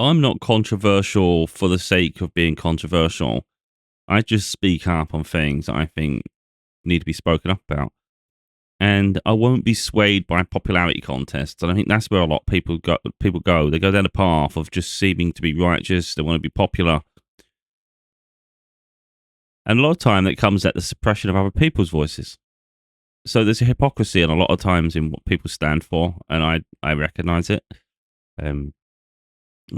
I'm not controversial for the sake of being controversial. I just speak up on things that I think need to be spoken up about. And I won't be swayed by popularity contests. And I think that's where a lot of people go. They go down the path of just seeming to be righteous. They want to be popular. And a lot of time that comes at the suppression of other people's voices. So there's a hypocrisy and a lot of times in what people stand for. And I recognize it. And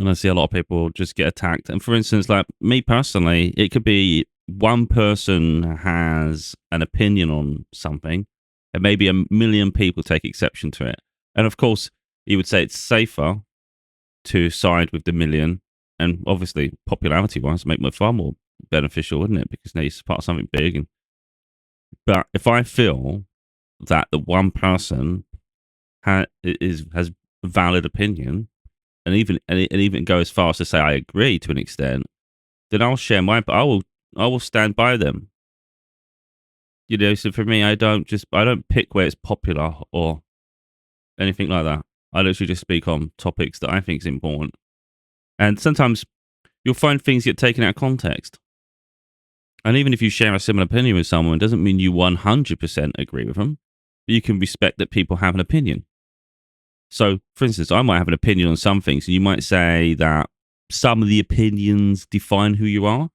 I see a lot of people just get attacked. And for instance, like me personally, it could be one person has an opinion on something and maybe 1 million people take exception to it. And of course, you would say it's safer to side with the 1 million. And obviously, popularity-wise, make it far more beneficial, wouldn't it? Because now you're part of something big. But if I feel that the one person has valid opinion, and even go as far as to say I agree to an extent, then I'll share I will stand by them. You know, so for me, I don't pick where it's popular or anything like that. I literally just speak on topics that I think is important. And sometimes you'll find things get taken out of context. And even if you share a similar opinion with someone, it doesn't mean you 100% agree with them. But you can respect that people have an opinion. So, for instance, I might have an opinion on some things, and you might say that some of the opinions define who you are.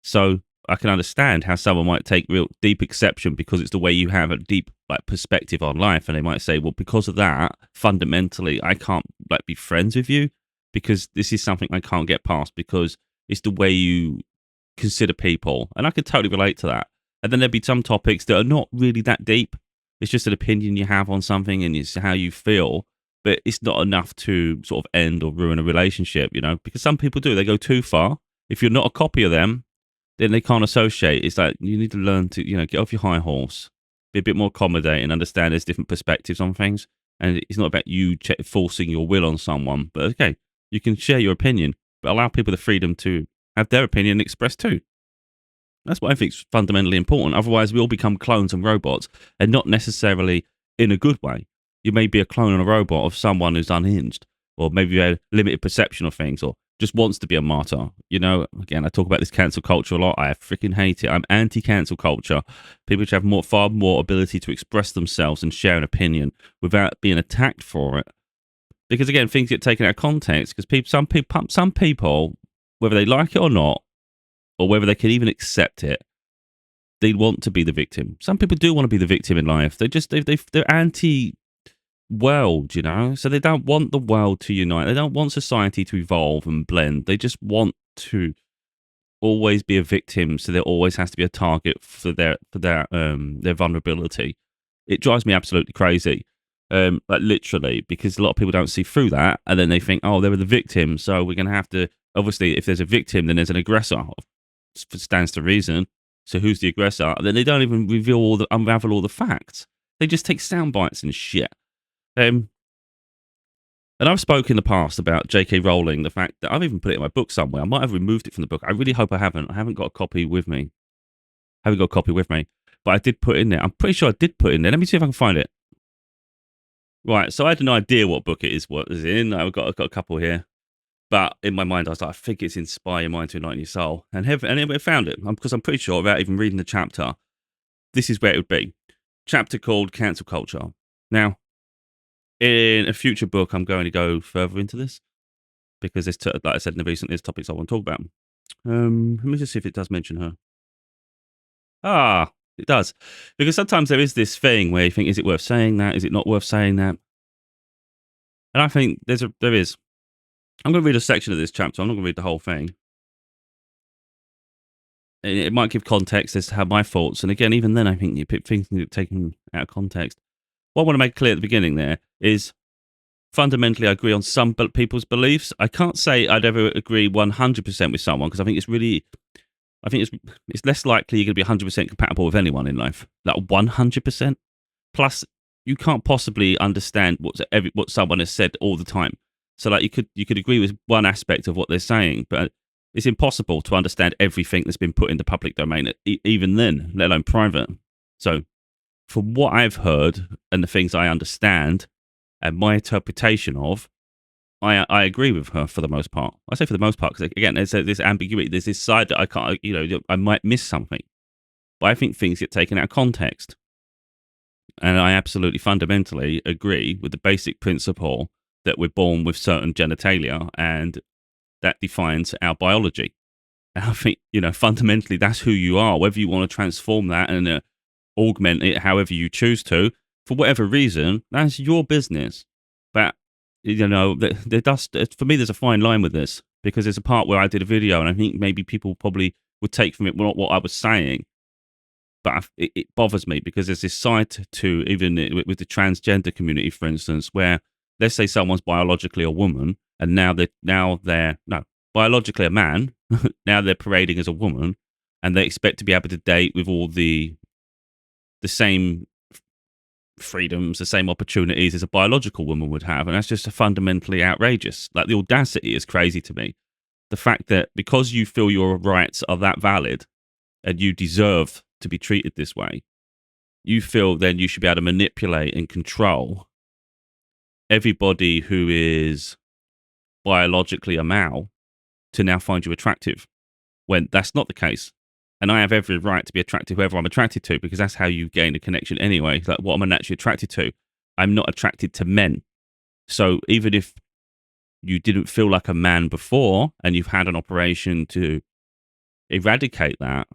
So I can understand how someone might take real deep exception because it's the way you have a deep perspective on life, and they might say, well, because of that, fundamentally, I can't be friends with you because this is something I can't get past because it's the way you consider people, and I could totally relate to that. And then there'd be some topics that are not really that deep. It's just an opinion you have on something, and it's how you feel. But it's not enough to sort of end or ruin a relationship, you know, because some people do. They go too far. If you're not a copy of them, then they can't associate. It's like you need to learn to, get off your high horse, be a bit more accommodating, understand there's different perspectives on things. And it's not about you forcing your will on someone. But okay, you can share your opinion, but allow people the freedom to have their opinion expressed too. That's what I think is fundamentally important. Otherwise, we all become clones and robots, and not necessarily in a good way. You may be a clone and a robot of someone who's unhinged, or maybe a limited perception of things, or just wants to be a martyr. You know, again, I talk about this cancel culture a lot. I freaking hate it. I'm anti-cancel culture. People should have far more ability to express themselves and share an opinion without being attacked for it. Because again, things get taken out of context. Because some people, whether they like it or not, or whether they can even accept it, they want to be the victim. Some people do want to be the victim in life. They're anti world, so they don't want the world to unite. They don't want society to evolve and blend. They just want to always be a victim, so there always has to be a target for their vulnerability. It drives me absolutely crazy, literally, because a lot of people don't see through that, and then they think, oh, they were the victim, so we're going to have to, obviously, if there's a victim, then there's an aggressor. Stands to reason. So who's the aggressor? And then they don't even unravel all the facts. They just take sound bites and shit. And I've spoken in the past about J.K. Rowling, the fact that I've even put it in my book somewhere. I might have removed it from the book. I really hope I haven't. I haven't got a copy with me. But I did put it in there. I'm pretty sure I did put it in there. Let me see if I can find it. Right, so I had no idea what book it is, what is in. I've got a couple here. But in my mind, I was like, I think it's Inspire Your Mind to Enlighten Your Soul. And I found it, because I'm pretty sure, without even reading the chapter, this is where it would be. Chapter called Cancel Culture. Now, in a future book, I'm going to go further into this, because there's, like I said in the recent, there's topics I want to talk about. Let me just see if it does mention her. Ah, it does. Because sometimes there is this thing where you think, is it worth saying that? Is it not worth saying that? And I think there is. I'm going to read a section of this chapter. I'm not going to read the whole thing. It might give context as to how my thoughts, and again, even then, I think things are taken out of context. What I want to make clear at the beginning there is, fundamentally, I agree on some people's beliefs. I can't say I'd ever agree 100% with someone, because I think it's less likely you're going to be 100% compatible with anyone in life. Like 100%. Plus, you can't possibly understand what someone has said all the time. So, like, you could agree with one aspect of what they're saying, but it's impossible to understand everything that's been put in the public domain, even then, let alone private. So, from what I've heard and the things I understand and my interpretation of, I agree with her for the most part. I say for the most part because again, there's this ambiguity. There's this side that I can't, I might miss something, but I think things get taken out of context. And I absolutely fundamentally agree with the basic principle that we're born with certain genitalia and that defines our biology. And I think, fundamentally that's who you are, whether you want to transform that and augment it however you choose to, for whatever reason, that's your business. But, there does, for me, there's a fine line with this because there's a part where I did a video and I think maybe people probably would take from it not what I was saying. But it bothers me because there's this side to even with the transgender community, for instance, where let's say someone's biologically a woman and now they're no biologically a man, now they're parading as a woman, and they expect to be able to date with all the same freedoms, the same opportunities as a biological woman would have, and that's just fundamentally outrageous. Like the audacity is crazy to me. The fact that because you feel your rights are that valid and you deserve to be treated this way, you feel then you should be able to manipulate and control everybody who is biologically a male to now find you attractive when that's not the case. And I have every right to be attracted to whoever I'm attracted to because that's how you gain a connection anyway. Like what am I naturally attracted to? I'm not attracted to men. So even if you didn't feel like a man before and you've had an operation to eradicate that,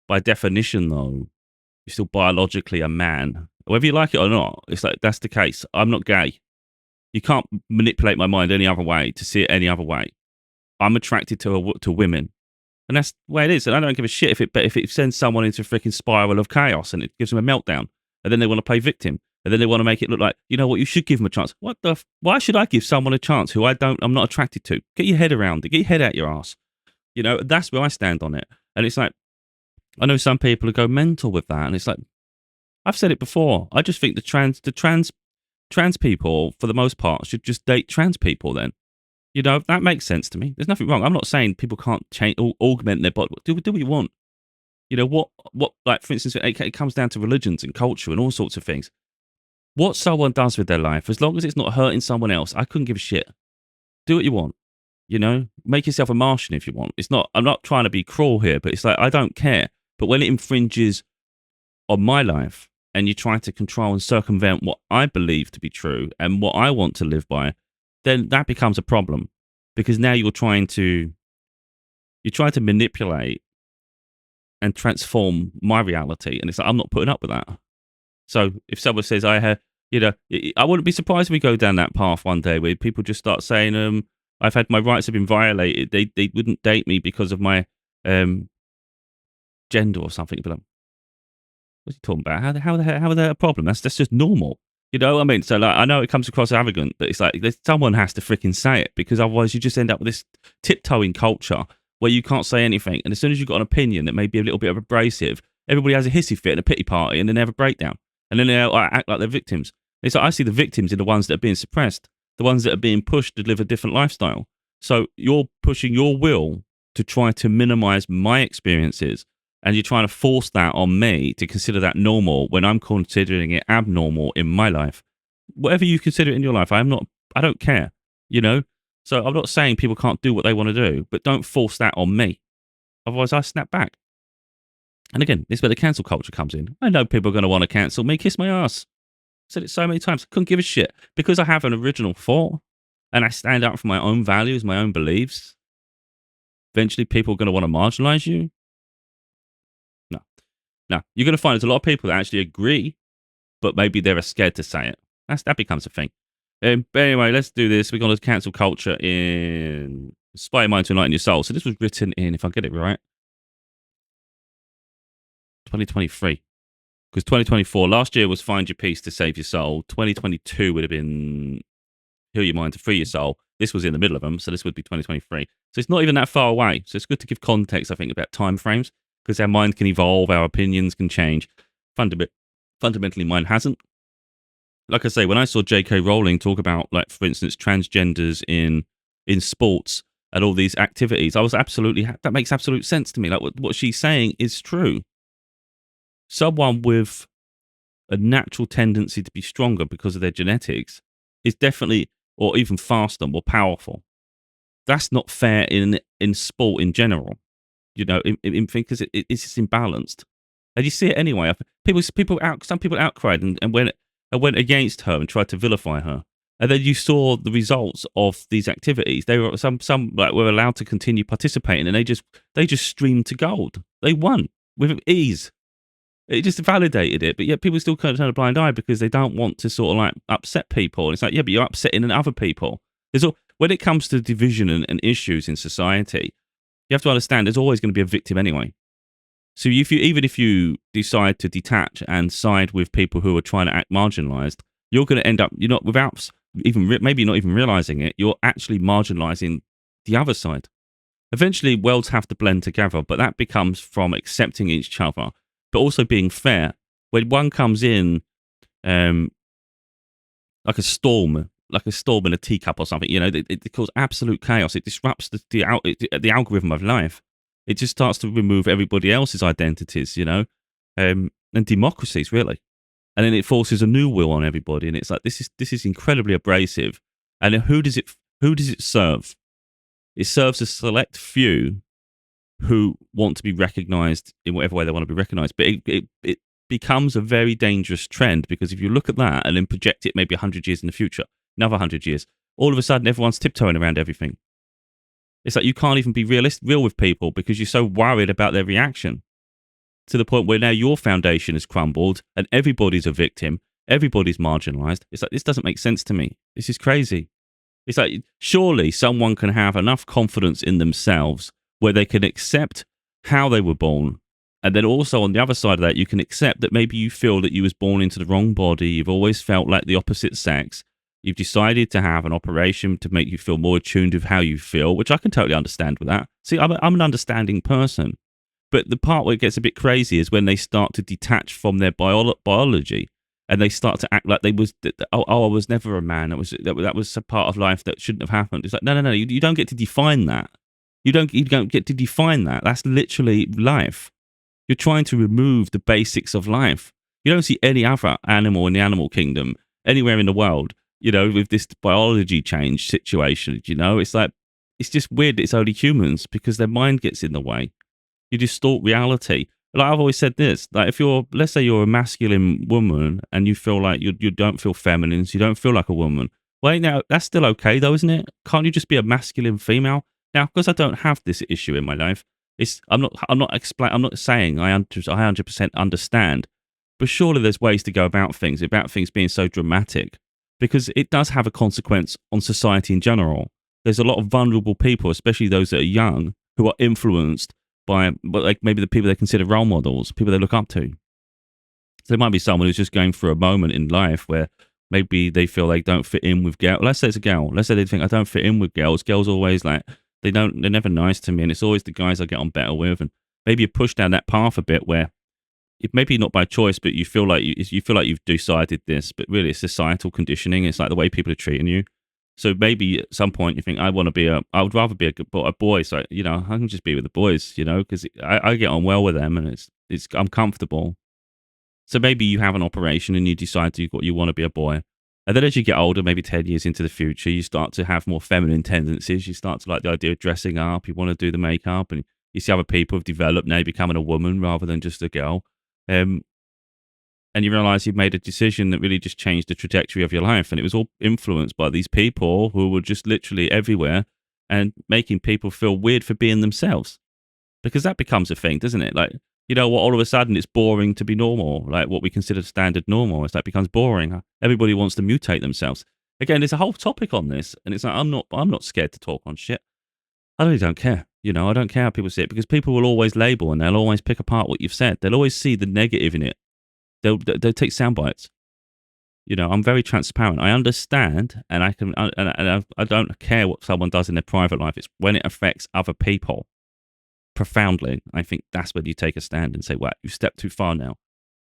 by definition, though, you're still biologically a man. Whether you like it or not, it's like, that's the case. I'm not gay. You can't manipulate my mind any other way to see it any other way. I'm attracted to women. And that's the way it is. And I don't give a shit if it sends someone into a freaking spiral of chaos and it gives them a meltdown. And then they want to play victim. And then they want to make it look like, you know what, you should give them a chance. Why should I give someone a chance who I'm not attracted to? Get your head around it. Get your head out your ass. That's where I stand on it. And it's like, I know some people who go mental with that, and it's like, I've said it before. I just think the trans people, for the most part, should just date trans people. Then, that makes sense to me. There's nothing wrong. I'm not saying people can't change or augment their body. Do what you want. What? Like for instance, it comes down to religions and culture and all sorts of things. What someone does with their life, as long as it's not hurting someone else, I couldn't give a shit. Do what you want. Make yourself a Martian if you want. It's not. I'm not trying to be cruel here, but it's like I don't care. But when it infringes on my life and you try to control and circumvent what I believe to be true and what I want to live by, then that becomes a problem because now you're trying to manipulate and transform my reality. And it's like, I'm not putting up with that. So if someone says I wouldn't be surprised if we go down that path one day where people just start saying, I've had my rights have been violated. They wouldn't date me because of my, gender or something. But what's he talking about? How are they a problem? That's just normal. You know what I mean? So like, I know it comes across arrogant, but it's like someone has to freaking say it because otherwise you just end up with this tiptoeing culture where you can't say anything. And as soon as you've got an opinion that may be a little bit of abrasive, everybody has a hissy fit and a pity party and then they have a breakdown. And then they act like they're victims. It's like I see the victims in the ones that are being suppressed, the ones that are being pushed to live a different lifestyle. So you're pushing your will to try to minimize my experiences. And you're trying to force that on me to consider that normal when I'm considering it abnormal in my life. Whatever you consider it in your life, I don't care, So I'm not saying people can't do what they want to do, but don't force that on me. Otherwise I snap back. And again, this is where the cancel culture comes in. I know people are going to want to cancel me, kiss my ass. I said it so many times, I couldn't give a shit. Because I have an original thought and I stand up for my own values, my own beliefs. Eventually people are going to want to marginalize you. Now, you're going to find there's a lot of people that actually agree, but maybe they're scared to say it. That becomes a thing. But anyway, let's do this. We're going to cancel culture in Inspire Your Mind to Enlighten Your Soul. So this was written in, if I get it right, 2023. Because 2024, last year was Find Your Peace to Save Your Soul. 2022 would have been Heal Your Mind to Free Your Soul. This was in the middle of them, so this would be 2023. So it's not even that far away. So it's good to give context, I think, about time frames. Because our mind can evolve, our opinions can change. Fundamentally, mine hasn't. Like I say, when I saw J.K. Rowling talk about, like, for instance, transgenders in sports and all these activities, I was that makes absolute sense to me. Like, what she's saying is true. Someone with a natural tendency to be stronger because of their genetics is definitely or even faster, more powerful. That's not fair in sport in general. You know, because it's just imbalanced, and you see it anyway. Some people outcried and went against her and tried to vilify her, and then you saw the results of these activities. They were some like were allowed to continue participating, and they just streamed to gold. They won with ease. It just validated it, but yet people still kind of turn a blind eye because they don't want to sort of like upset people. And it's like, yeah, but you're upsetting other people. When it comes to division and issues in society, you have to understand there's always going to be a victim anyway. So even if you decide to detach and side with people who are trying to act marginalized, you're going to end up, you're not without even maybe not even realizing it, you're actually marginalizing the other side. Eventually, worlds have to blend together, but that becomes from accepting each other, but also being fair. When one comes in, um, like a storm in a teacup or something, you know, it causes absolute chaos. It disrupts the algorithm of life. It just starts to remove everybody else's identities, you know, and democracies really. And then it forces a new will on everybody, and it's like this is incredibly abrasive. And then who does it serve? It serves a select few who want to be recognized in whatever way they want to be recognized. But it becomes a very dangerous trend, because if you look at that and then project it maybe 100 years in the future, another 100 years, all of a sudden everyone's tiptoeing around everything. It's like you can't even be real with people because you're so worried about their reaction, to the point where now your foundation has crumbled and everybody's a victim, everybody's marginalized. It's like, this doesn't make sense to me. This is crazy. It's like, surely someone can have enough confidence in themselves where they can accept how they were born. And then also on the other side of that, you can accept that maybe you feel that you was born into the wrong body. You've always felt like the opposite sex. You've decided to have an operation to make you feel more attuned with how you feel, which I can totally understand with that. See, I'm an understanding person. But the part where it gets a bit crazy is when they start to detach from their biology, and they start to act like I was never a man. That was a part of life that shouldn't have happened. It's like, no. You don't get to define that. You don't get to define that. That's literally life. You're trying to remove the basics of life. You don't see any other animal in the animal kingdom anywhere in the world, you know, with this biology change situation. You know, it's like, it's just weird that it's only humans, because their mind gets in the way. You distort reality. Like I've always said this, like let's say you're a masculine woman and you feel like you don't feel feminine, so you don't feel like a woman. Well, now that's still okay though, isn't it? Can't you just be a masculine female? Now, because I don't have this issue in my life, I'm not saying I 100% understand, but surely there's ways to go about things being so dramatic, because it does have a consequence on society in general. There's a lot of vulnerable people, especially those that are young, who are influenced by, like, maybe the people they consider role models, people they look up to. So there might be someone who's just going through a moment in life where maybe they feel they don't fit in with girls. Let's say it's a girl. Let's say they think, I don't fit in with girls. Girls always like, they're never nice to me, and it's always the guys I get on better with. And maybe you push down that path a bit where, it maybe not by choice, but you feel like you've decided this, but really it's societal conditioning. It's like the way people are treating you. So maybe at some point you think, I would rather be a boy. So, you know, I can just be with the boys, you know, because I get on well with them, and I'm comfortable. So maybe you have an operation and you decide you want to be a boy. And then as you get older, maybe 10 years into the future, you start to have more feminine tendencies. You start to like the idea of dressing up. You want to do the makeup, and you see other people have developed now becoming a woman rather than just a girl. And you realize you've made a decision that really just changed the trajectory of your life. And it was all influenced by these people who were just literally everywhere and making people feel weird for being themselves. Because that becomes a thing, doesn't it? Like, you know what, all of a sudden it's boring to be normal, like what we consider standard normal. It's like becomes boring. Everybody wants to mutate themselves. Again, there's a whole topic on this, and it's like, I'm not scared to talk on shit. I really don't care. You know, I don't care how people see it, because people will always label and they'll always pick apart what you've said. They'll always see the negative in it. They'll take sound bites. You know, I'm very transparent. I understand, and I don't care what someone does in their private life. It's when it affects other people profoundly, I think that's when you take a stand and say, "Wow, you've stepped too far now,"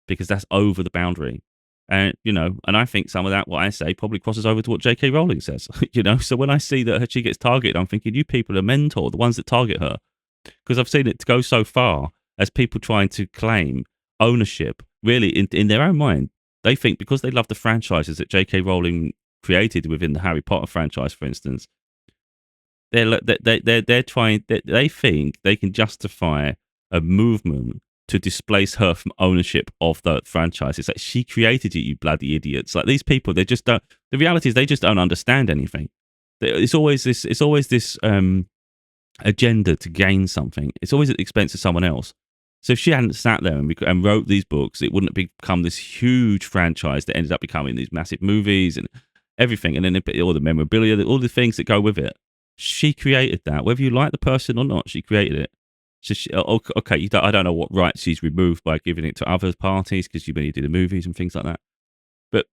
because that's over the boundary. And you know, and I think some of that, what I say, probably crosses over to what J.K. Rowling says. You know, so when I see that she gets targeted, I'm thinking, you people are mentor, the ones that target her, because I've seen it go so far as people trying to claim ownership. Really, in their own mind, they think because they love the franchises that J.K. Rowling created within the Harry Potter franchise, for instance, they're trying. They think they can justify a movement to displace her from ownership of the franchise. It's like, she created it, you bloody idiots. Like, these people, they just don't. The reality is they just don't understand anything. It's always this. It's always this agenda to gain something. It's always at the expense of someone else. So if she hadn't sat there and wrote these books, it wouldn't have become this huge franchise that ended up becoming these massive movies and everything, and then all the memorabilia, all the things that go with it. She created that, whether you like the person or not. She created it. So okay, I don't know what rights she's removed by giving it to other parties because you do the movies and things like that. But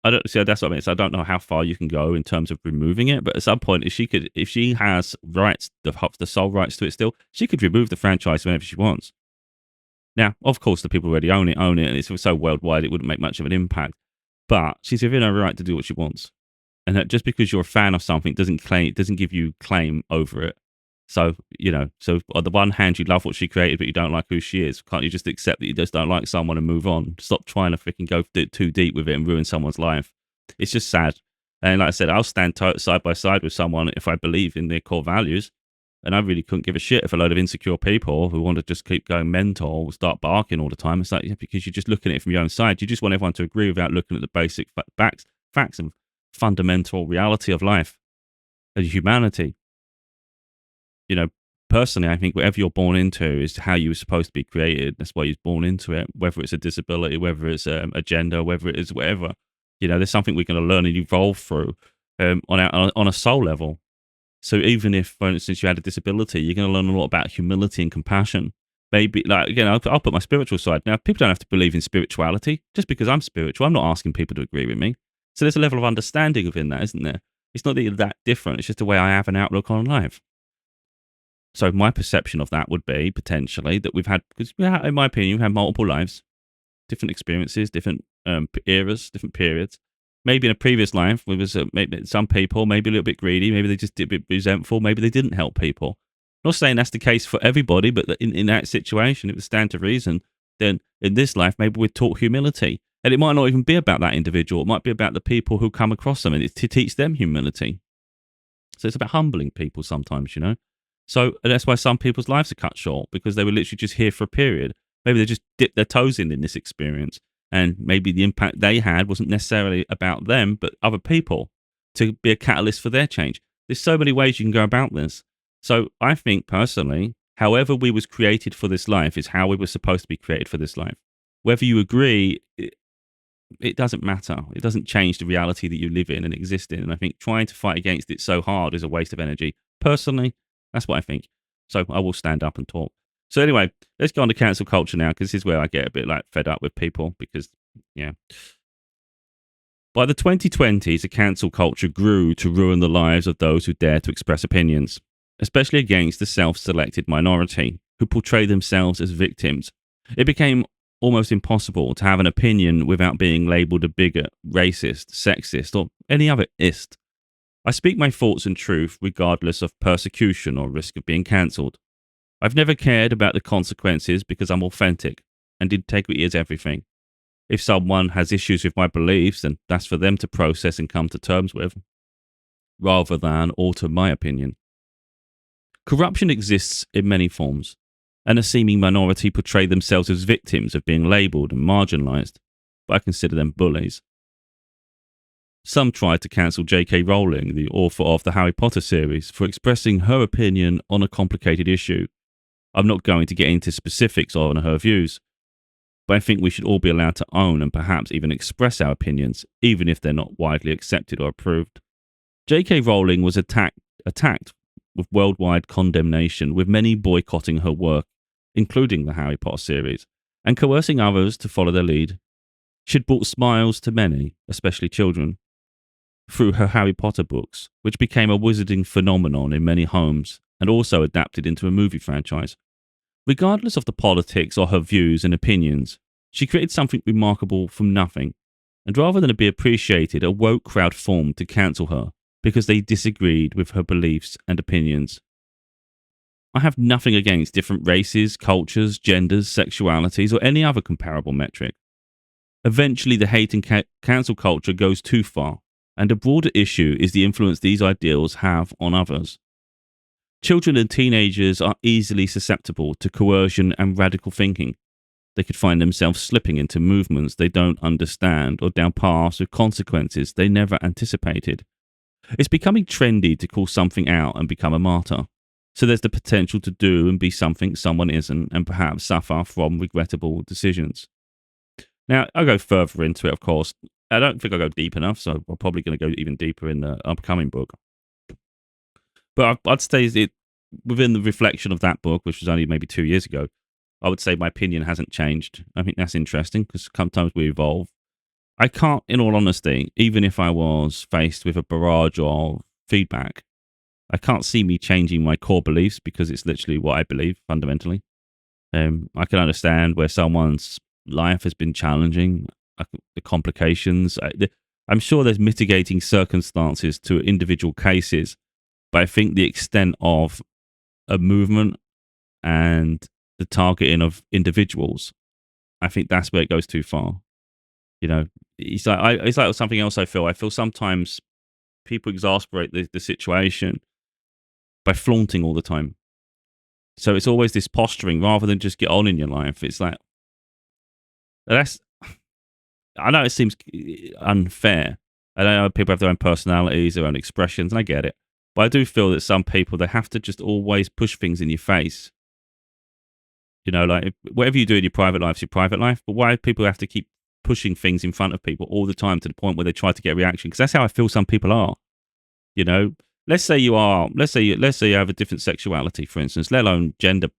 I don't see. That's what I mean. So I don't know how far you can go in terms of removing it. But at some point, if she has rights, the sole rights to it still, she could remove the franchise whenever she wants. Now, of course, the people who already own it, and it's so worldwide, it wouldn't make much of an impact. But she's within her right to do what she wants. And that just because you're a fan of something doesn't give you claim over it. So, so on the one hand, you love what she created, but you don't like who she is. Can't you just accept that you just don't like someone and move on? Stop trying to freaking go too deep with it and ruin someone's life. It's just sad. And like I said, I'll stand side by side with someone if I believe in their core values. And I really couldn't give a shit if a load of insecure people who want to just keep going mental will start barking all the time. It's like, because you're just looking at it from your own side. You just want everyone to agree without looking at the basic facts and fundamental reality of life and humanity. Personally, I think whatever you're born into is how you were supposed to be created. That's why you're born into it, whether it's a disability, whether it's a gender, whether it is whatever. There's something we're going to learn and evolve through on a soul level. So even if, for instance, you had a disability, you're going to learn a lot about humility and compassion. Maybe, I'll put my spiritual side. Now, people don't have to believe in spirituality. Just because I'm spiritual, I'm not asking people to agree with me. So there's a level of understanding within that, isn't there? It's not that you're that different. It's just the way I have an outlook on life. So my perception of that would be potentially that because in my opinion, we've had multiple lives, different experiences, different eras, different periods. Maybe in a previous life, maybe some people, maybe a little bit greedy, maybe they just did a bit resentful, maybe they didn't help people. I'm not saying that's the case for everybody, but in that situation, it would stand to reason. Then in this life, maybe we're taught humility. And it might not even be about that individual. It might be about the people who come across them and it's to teach them humility. So it's about humbling people sometimes, So that's why some people's lives are cut short, because they were literally just here for a period. Maybe they just dipped their toes in this experience. And maybe the impact they had wasn't necessarily about them, but other people, to be a catalyst for their change. There's so many ways you can go about this. So I think personally, however we was created for this life is how we were supposed to be created for this life. Whether you agree, it doesn't matter. It doesn't change the reality that you live in and exist in. And I think trying to fight against it so hard is a waste of energy. Personally, that's what I think. So I will stand up and talk. So anyway, let's go on to cancel culture now, because this is where I get a bit fed up with people because, yeah. By the 2020s, a cancel culture grew to ruin the lives of those who dare to express opinions, especially against the self-selected minority who portray themselves as victims. It became almost impossible to have an opinion without being labelled a bigot, racist, sexist, or any other ist. I speak my thoughts and truth regardless of persecution or risk of being cancelled. I've never cared about the consequences because I'm authentic, and integrity is everything. If someone has issues with my beliefs, then that's for them to process and come to terms with, rather than alter my opinion. Corruption exists in many forms, and a seeming minority portray themselves as victims of being labelled and marginalised, but I consider them bullies. Some tried to cancel J.K. Rowling, the author of the Harry Potter series, for expressing her opinion on a complicated issue. I'm not going to get into specifics on her views, but I think we should all be allowed to own and perhaps even express our opinions, even if they're not widely accepted or approved. J.K. Rowling was attacked with worldwide condemnation, with many boycotting her work, including the Harry Potter series, and coercing others to follow their lead. She'd brought smiles to many, especially children, through her Harry Potter books, which became a wizarding phenomenon in many homes and also adapted into a movie franchise. Regardless of the politics or her views and opinions, she created something remarkable from nothing, and rather than be appreciated, a woke crowd formed to cancel her because they disagreed with her beliefs and opinions. I have nothing against different races, cultures, genders, sexualities, or any other comparable metric. Eventually, the hate and cancel culture goes too far, And a broader issue is the influence these ideals have on others. Children and teenagers are easily susceptible to coercion and radical thinking. They could find themselves slipping into movements they don't understand or down paths with consequences they never anticipated. It's becoming trendy to call something out and become a martyr. So there's the potential to do and be something someone isn't and perhaps suffer from regrettable decisions. Now, I'll go further into it, of course. I don't think I'll go deep enough, so I'm probably going to go even deeper in the upcoming book. But I'd say it within the reflection of that book, which was only maybe 2 years ago, I would say my opinion hasn't changed. I think that's interesting because sometimes we evolve. I can't, in all honesty, even if I was faced with a barrage of feedback, I can't see me changing my core beliefs because it's literally what I believe fundamentally. I can understand where someone's life has been challenging, the complications. I'm sure there's mitigating circumstances to individual cases, but I think the extent of a movement and the targeting of individuals, I think that's where it goes too far. You know, it's like something else I feel. I feel sometimes people exasperate the situation by flaunting all the time. So it's always this posturing rather than just get on in your life. It's like, that's, I know it seems unfair. I know people have their own personalities, their own expressions, and I get it. But I do feel that some people, they have to just always push things in your face. You know, like whatever you do in your private life is your private life. But why do people have to keep pushing things in front of people all the time to the point where they try to get a reaction? Because that's how I feel some people are. You know, let's say you have a different sexuality, for instance, let alone gender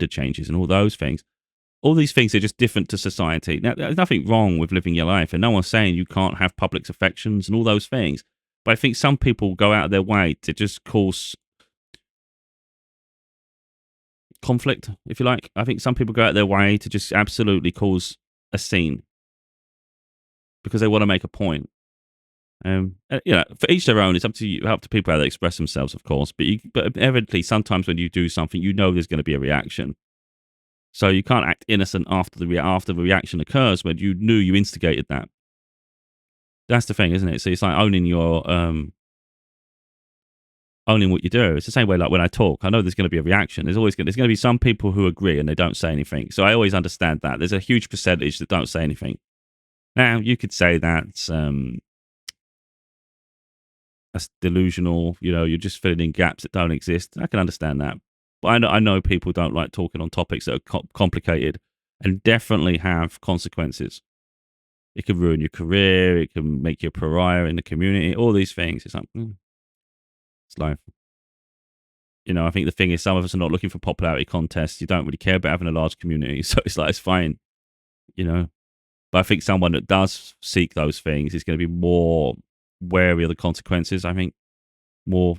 changes and all those things. All these things are just different to society. Now, there's nothing wrong with living your life, and no one's saying you can't have public affections and all those things. But I think some people go out of their way to just cause conflict, if you like. I think some people go out of their way to just absolutely cause a scene because they want to make a point. For each their own. It's up to people how they express themselves, of course. But evidently, sometimes when you do something, you know there's going to be a reaction. So you can't act innocent after the reaction occurs when you knew you instigated that. That's the thing, isn't it? So it's like owning what you do. It's the same way like when I talk. I know there's going to be a reaction. There's going to be some people who agree and they don't say anything. So I always understand that. There's a huge percentage that don't say anything. Now, you could say that's delusional. You know, you're just filling in gaps that don't exist. I can understand that. But I know people don't like talking on topics that are complicated and definitely have consequences. It can ruin your career. It can make you a pariah in the community. All these things. It's like, it's life. You know, I think the thing is some of us are not looking for popularity contests. You don't really care about having a large community. So it's like, it's fine. You know, but I think someone that does seek those things is going to be more wary of the consequences. I think more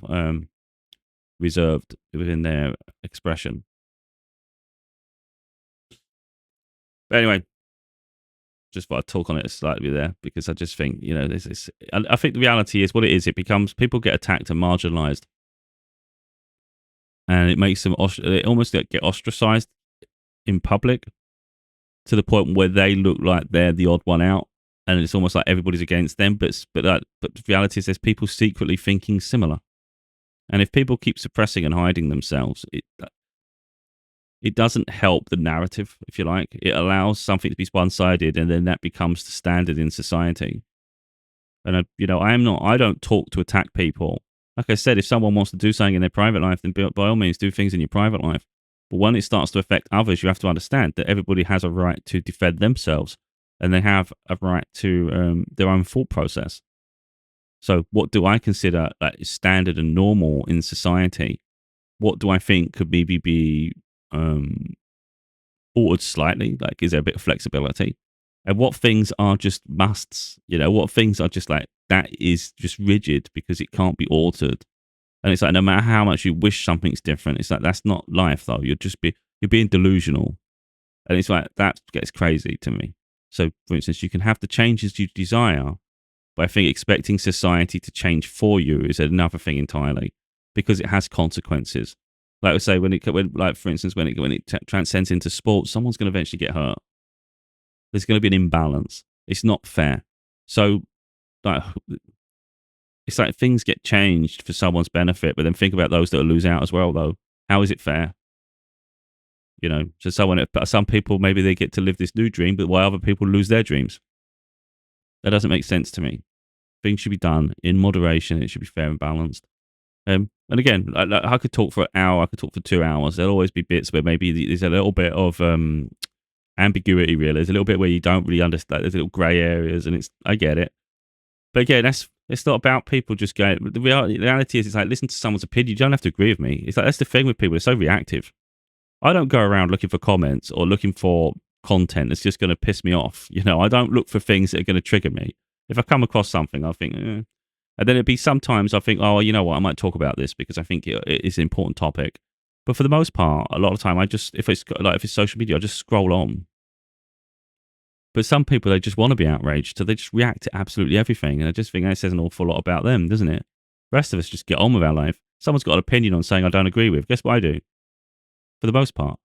reserved within their expression. But anyway, just thought I'd talk on it slightly there because I just think, you know, I think the reality is what it is. It becomes people get attacked and marginalized, and it makes them they almost get ostracized in public to the point where they look like they're the odd one out, and it's almost like everybody's against them. But the reality is there's people secretly thinking similar, and if people keep suppressing and hiding themselves, it doesn't help the narrative, if you like. It allows something to be one-sided, and then that becomes the standard in society. And I don't talk to attack people. Like I said, if someone wants to do something in their private life, then by all means do things in your private life. But when it starts to affect others, you have to understand that everybody has a right to defend themselves, and they have a right to their own thought process. So what do I consider like standard and normal in society? What do I think could maybe be altered slightly? Like, is there a bit of flexibility? And what things are just musts? You know, what things are just like, that is just rigid because it can't be altered. And it's like, no matter how much you wish something's different, it's like, that's not life though. You're being delusional. And it's like, that gets crazy to me. So for instance, you can have the changes you desire, but I think expecting society to change for you is another thing entirely because it has consequences. Like I say, when for instance, when it transcends into sports, someone's going to eventually get hurt. There's going to be an imbalance. It's not fair. So, like, It's like things get changed for someone's benefit, but then think about those that will lose out as well, though. How is it fair? You know, so some people, maybe they get to live this new dream, but why other people lose their dreams? That doesn't make sense to me. Things should be done in moderation. It should be fair and balanced. And again, I could talk for an hour. I could talk for 2 hours. There'll always be bits where maybe there's a little bit of ambiguity. Really, there's a little bit where you don't really understand. There's little grey areas, and I get it. But again, it's not about people just going. The reality is, it's like, listen to someone's opinion. You don't have to agree with me. It's like, that's the thing with people. They're so reactive. I don't go around looking for comments or looking for content that's just going to piss me off. You know, I don't look for things that are going to trigger me. If I come across something, I think, and then it'd be sometimes I think, oh, you know what, I might talk about this because I think it is an important topic. But for the most part, a lot of the time, if it's social media, I just scroll on. But some people, they just want to be outraged, so they just react to absolutely everything. And I just think that says an awful lot about them, doesn't it? The rest of us just get on with our life. Someone's got an opinion on something I don't agree with. Guess what I do? For the most part,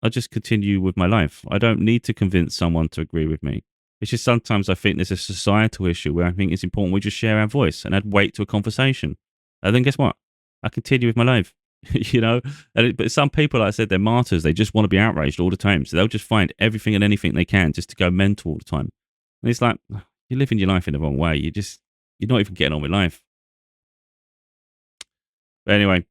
I just continue with my life. I don't need to convince someone to agree with me. It's just sometimes I think there's a societal issue where I think it's important we just share our voice and add weight to a conversation. And then guess what? I continue with my life. You know, but some people, like I said, they're martyrs. They just want to be outraged all the time, so they'll just find everything and anything they can just to go mental all the time. And it's like, you're living your life in the wrong way. You're not even getting on with life. But anyway,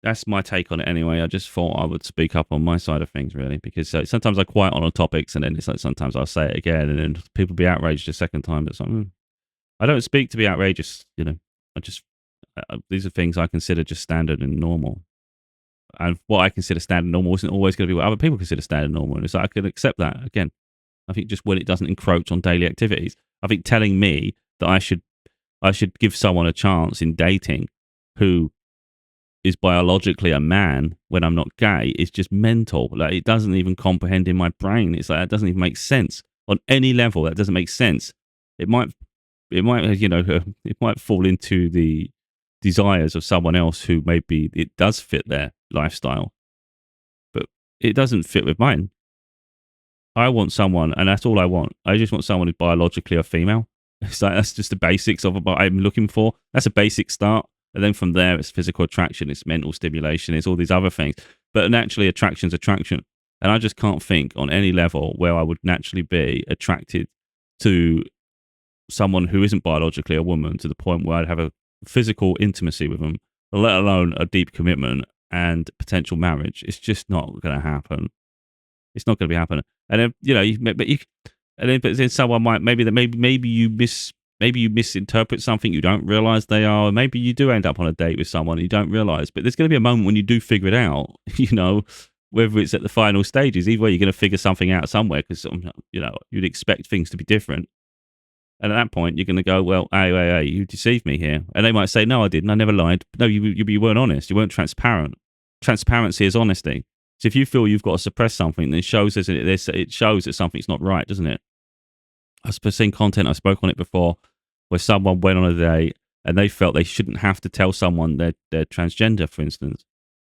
that's my take on it. Anyway, I just thought I would speak up on my side of things, really, because sometimes I quiet on topics, and then it's like sometimes I'll say it again, and then people be outraged a second time. But I don't speak to be outrageous. You know, these are things I consider just standard and normal. And what I consider standard and normal isn't always going to be what other people consider standard and normal. And so I can accept that. Again, I think just when it doesn't encroach on daily activities, I think telling me that I should give someone a chance in dating who is biologically a man when I'm not gay is just mental. Like, it doesn't even comprehend in my brain. It's like, that doesn't even make sense on any level. That doesn't make sense. It might, you know, it might fall into the desires of someone else who maybe it does fit their lifestyle, but it doesn't fit with mine. I want someone, and that's all I want. I just want someone who's biologically a female. It's like, that's just the basics of what I'm looking for. That's a basic start. And then from there, it's physical attraction, it's mental stimulation, it's all these other things. But naturally, attraction's attraction. And I just can't think on any level where I would naturally be attracted to someone who isn't biologically a woman to the point where I'd have a physical intimacy with them, let alone a deep commitment and potential marriage. It's just not going to happen. It's not going to be happening. And then, you know, but then someone might, maybe you misinterpret something, you don't realize they are, or maybe you do end up on a date with someone you don't realize. But there's going to be a moment when you do figure it out, you know, whether it's at the final stages. Either way, you're going to figure something out somewhere, because, you know, you'd expect things to be different. And at that point, you're going to go, well, hey, you deceived me here. And they might say, no, I didn't. I never lied. No, you weren't honest. You weren't transparent. Transparency is honesty. So if you feel you've got to suppress something, then it shows that something's not right, doesn't it? I've seen content, I spoke on it before, where someone went on a date and they felt they shouldn't have to tell someone they're transgender, for instance.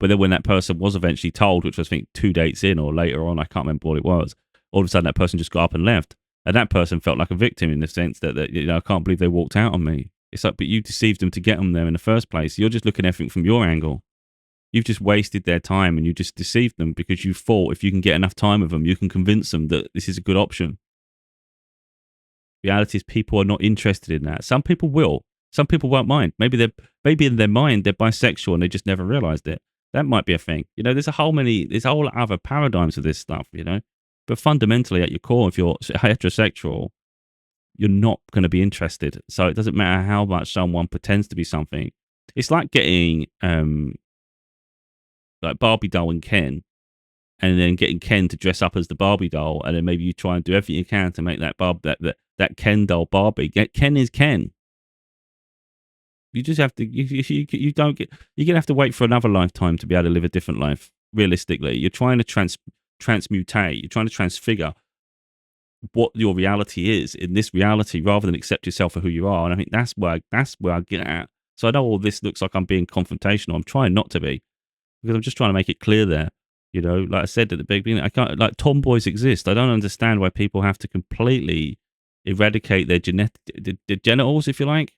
But then when that person was eventually told, which was, I think, 2 dates in or later on, I can't remember what it was, all of a sudden that person just got up and left. And that person felt like a victim in the sense that you know, I can't believe they walked out on me. It's like, but you deceived them to get them there in the first place. You're just looking at everything from your angle. You've just wasted their time and you just deceived them because you thought if you can get enough time with them, you can convince them that this is a good option. Reality is people are not interested in that. Some people will. Some people won't mind. Maybe in their mind they're bisexual and they just never realized it. That might be a thing. You know, there's a whole other paradigms of this stuff, you know. But fundamentally, at your core, if you're heterosexual, you're not going to be interested. So it doesn't matter how much someone pretends to be something. It's like getting like Barbie doll and Ken, and then getting Ken to dress up as the Barbie doll, and then maybe you try and do everything you can to make that Ken doll Barbie. Ken is Ken. You just have to. You don't get. You're gonna have to wait for another lifetime to be able to live a different life. Realistically, you're trying to transmutate. You're trying to transfigure what your reality is in this reality, rather than accept yourself for who you are. And I think that's where I get at. So I know all this looks like I'm being confrontational. I'm trying not to be, because I'm just trying to make it clear there. You know, like I said at the beginning, I can't, like, tomboys exist. I don't understand why people have to completely eradicate their genitals, if you like.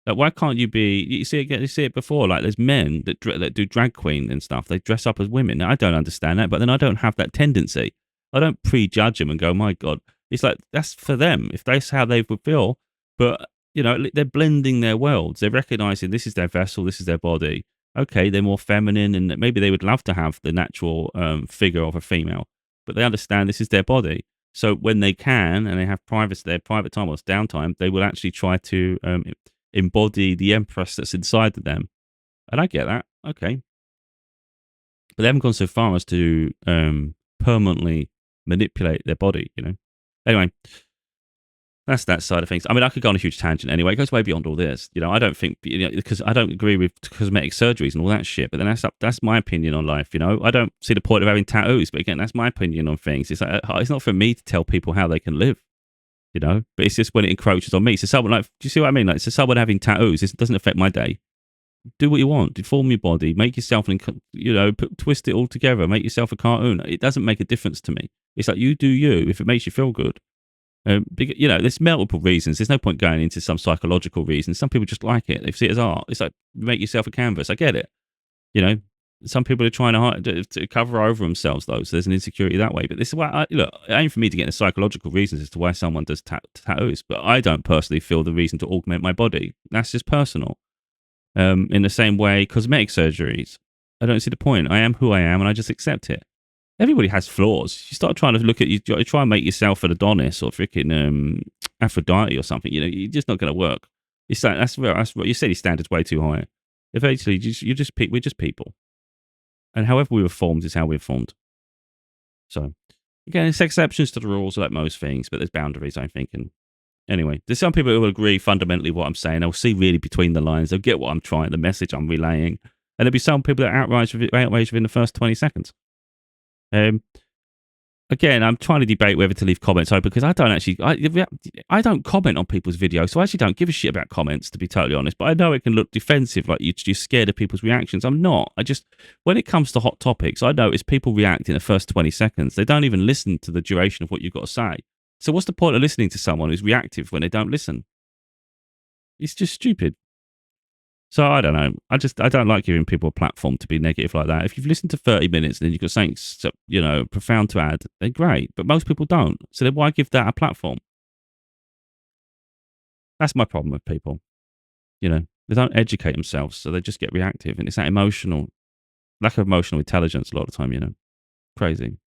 Like, why can't you be? You see it. You see it before. Like, there's men that do drag queen and stuff. They dress up as women. Now, I don't understand that, but then I don't have that tendency. I don't prejudge them and go, "My God." It's like that's for them. If that's how they would feel, but they're blending their worlds. They're recognizing this is their vessel, this is their body. Okay, they're more feminine, and maybe they would love to have the natural figure of a female, but they understand this is their body. So when they can and they have their private time or it's downtime, they will actually try to embody the empress that's inside of them. And I get that. Okay. But they haven't gone so far as to permanently manipulate their body. Anyway, that's that side of things. I mean, I could go on a huge tangent anyway. It goes way beyond all this. I don't think, because I don't agree with cosmetic surgeries and all that shit. But then that's my opinion on life. I don't see the point of having tattoos. But again, that's my opinion on things. It's like, it's not for me to tell people how they can live. But it's just when it encroaches on me. So someone do you see what I mean? Like, so someone having tattoos, it doesn't affect my day. Do what you want. Deform your body. Make yourself, twist it all together. Make yourself a cartoon. It doesn't make a difference to me. It's like, you do you. If it makes you feel good. There's multiple reasons. There's no point going into some psychological reasons. Some people just like it. They see it as art. It's like, make yourself a canvas. I get it. Some people are trying to cover over themselves, though. So there's an insecurity that way. But this is why, it ain't for me to get into psychological reasons as to why someone does tattoos. But I don't personally feel the reason to augment my body. That's just personal. In the same way, cosmetic surgeries, I don't see the point. I am who I am, and I just accept it. Everybody has flaws. You start trying to look at you try and make yourself an Adonis or freaking Aphrodite or something. You're just not going to work. It's like that's you said. Your standard's way too high. Eventually, we're just people, and however we were formed is how we're formed. So again, there's exceptions to the rules like most things, but there's boundaries, I think. And anyway, there's some people who will agree fundamentally what I'm saying. They'll see really between the lines. They'll get what I'm trying, the message I'm relaying, and there'll be some people that are outraged within the first 20 seconds. Again, I'm trying to debate whether to leave comments open because I I don't comment on people's videos, so I actually don't give a shit about comments, to be totally honest. But I know it can look defensive, like you're scared of people's reactions. I'm not. When it comes to hot topics, I notice people react in the first 20 seconds. They don't even listen to the duration of what you've got to say. So what's the point of listening to someone who's reactive when they don't listen? It's just stupid. So I don't know. I don't like giving people a platform to be negative like that. If you've listened to 30 minutes and then you've got something, profound to add, then great. But most people don't. So then why give that a platform? That's my problem with people. They don't educate themselves, so they just get reactive. And it's that lack of emotional intelligence a lot of the time, crazy.